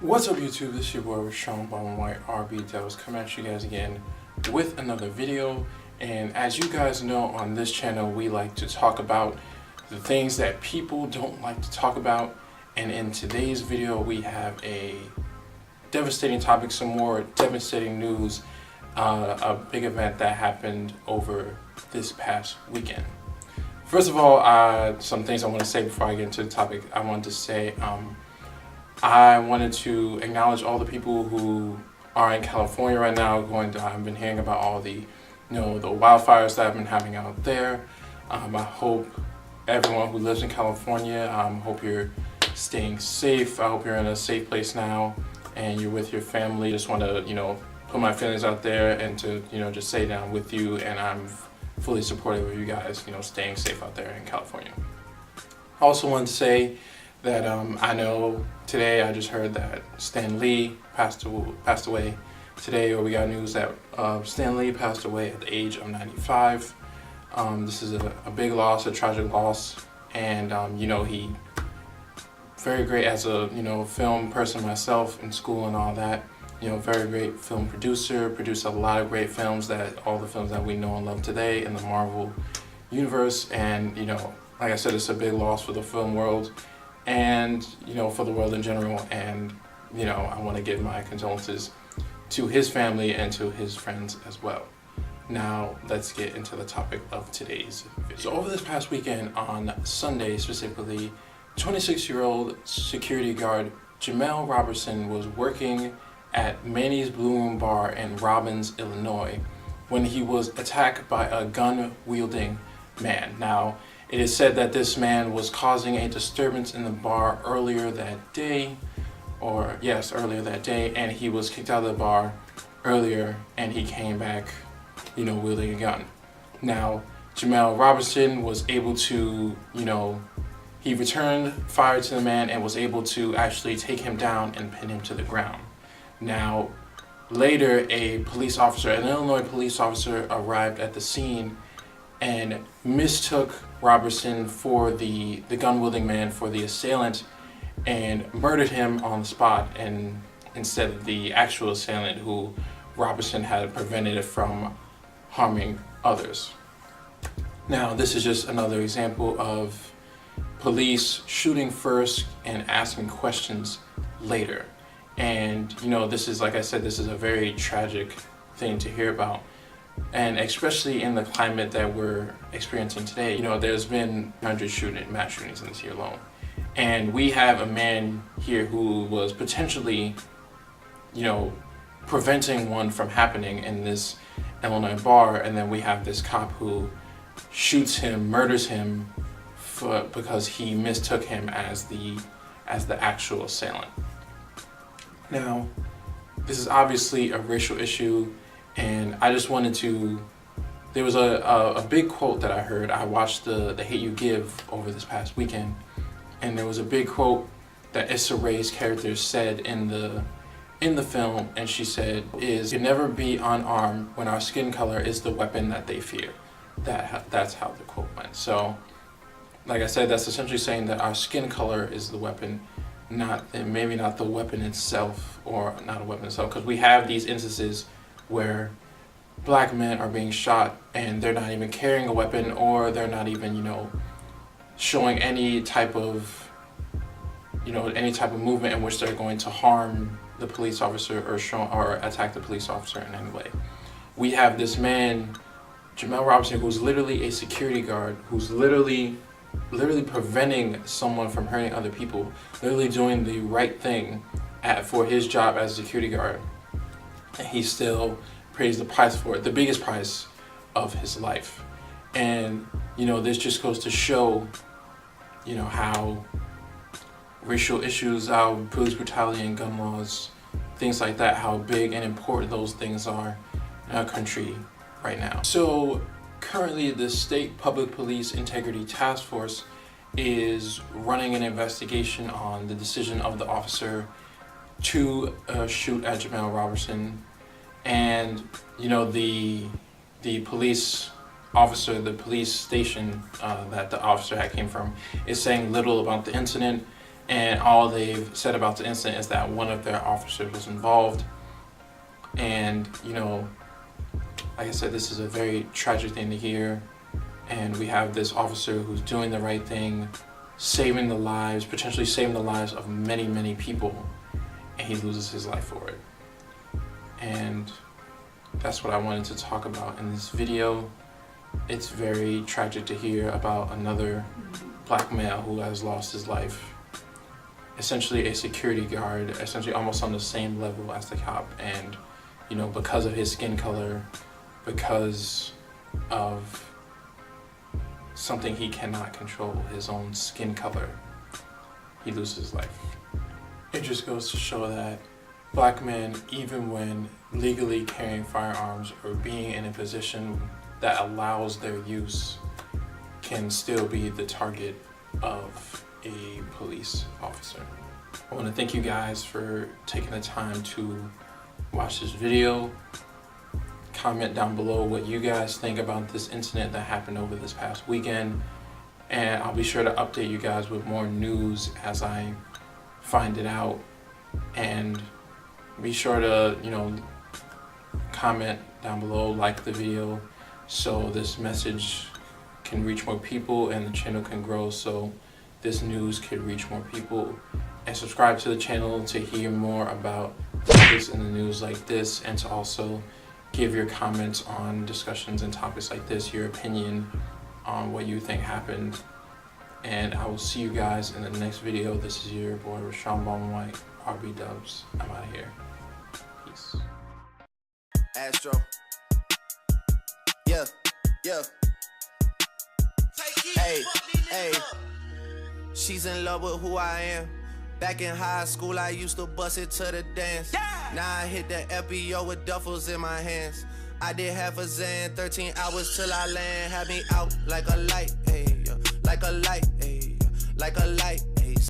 What's up YouTube, this is your boy Sean Ballin White RB Dells coming at you guys again with another video. And as you guys know, on this channel we like to talk about the things that people don't like to talk about. And in today's video we have a devastating topic, some more devastating news, a big event that happened over this past weekend. First of all, some things I want to say before I get into the topic. I wanted to say I wanted to acknowledge all the people who are in California right now. I've been hearing about all the wildfires that have been happening out there. I hope everyone who lives in California, hope you're staying safe. I hope you're in a safe place now and you're with your family. Just want to, put my feelings out there and to, just say that I'm with you and I'm fully supportive of you guys, staying safe out there in California. I also want to say that I know today I just heard that Stan Lee passed away today, or we got news that Stan Lee passed away at the age of 95. This is a big loss, a tragic loss, and he very great as a film person myself in school and all that. Very great film producer, produced a lot of great films, all the films that we know and love today in the Marvel universe. And like I said, it's a big loss for the film world and for the world in general. And I want to give my condolences to his family and to his friends as well. Now let's get into the topic of today's video. So over this past weekend, on Sunday specifically, 26-year-old security guard Jemel Roberson was working at Manny's Blue Room Bar in Robbins, Illinois, when he was attacked by a gun-wielding man. Now, it is said that this man was causing a disturbance in the bar earlier that day, and he was kicked out of the bar earlier, and he came back, wielding a gun. Now, Jemel Roberson was able to, he returned fire to the man and was able to actually take him down and pin him to the ground. Now, later, an Illinois police officer arrived at the scene and mistook Roberson for the gun-wielding man, for the assailant, and murdered him on the spot, and instead of the actual assailant who Roberson had prevented from harming others. Now, this is just another example of police shooting first and asking questions later. And this is, like I said, this is a very tragic thing to hear about, and especially in the climate that we're experiencing today. There's been 100 mass shootings in this year alone, and we have a man here who was potentially preventing one from happening in this Illinois bar, and then we have this cop who shoots him, murders him because he mistook him as the actual assailant. Now, this is obviously a racial issue, and I just wanted to, there was a big quote that I heard. I watched the Hate U Give over this past weekend, and there was a big quote that Issa Rae's character said in the film, and she said, "You can never be unarmed when our skin color is the weapon that they fear." That's how the quote went. So, like I said, that's essentially saying that our skin color is the weapon, maybe not the weapon itself, or not a weapon itself, because we have these instances where black men are being shot and they're not even carrying a weapon, or they're not even showing any type of movement in which they're going to harm the police officer or attack the police officer in any way. We have this man, Jemel Roberson, who's literally a security guard, who's literally preventing someone from hurting other people, literally doing the right thing for his job as a security guard, and he still pays the price for it, the biggest price of his life. And this just goes to show how racial issues, how police brutality and gun laws, things like that, how big and important those things are in our country right now. So currently, the State Public Police Integrity Task Force is running an investigation on the decision of the officer to shoot at Jemel Roberson. And the police officer, the police station that the officer came from, is saying little about the incident. and all they've said about the incident is that one of their officers was involved. And you know, like I said, this is a very tragic thing to hear, and we have this officer who's doing the right thing, saving the lives, potentially saving the lives of many people, and he loses his life for it. And that's what I wanted to talk about in this video. It's very tragic to hear about another black male who has lost his life. Essentially a security guard, essentially almost on the same level as the cop, and you know, because of his skin color, because of something he cannot control, his own skin color, he loses his life. It just goes to show that black men, even when legally carrying firearms or being in a position that allows their use, can still be the target of a police officer. I want to thank you guys for taking the time to watch this video. Comment down below what you guys think about this incident that happened over this past weekend, and I'll be sure to update you guys with more news as I find it out. And be sure to, you know, comment down below, like the video, so this message can reach more people and the channel can grow, so this news can reach more people. And subscribe to the channel to hear more about topics in the news like this, and to also give your comments on discussions and topics like this, your opinion on what you think happened. And I will see you guys in the next video. This is your boy Rashawn White, RB Dubs. I'm out of here. Peace. Astro. Yeah. Hey. She's in love with who I am. Back in high school, I used to bust it to the dance. Now I hit the FBO with duffels in my hands. I did half a Zan, 13 hours till I land. Had me out like a light, like a light, like a light.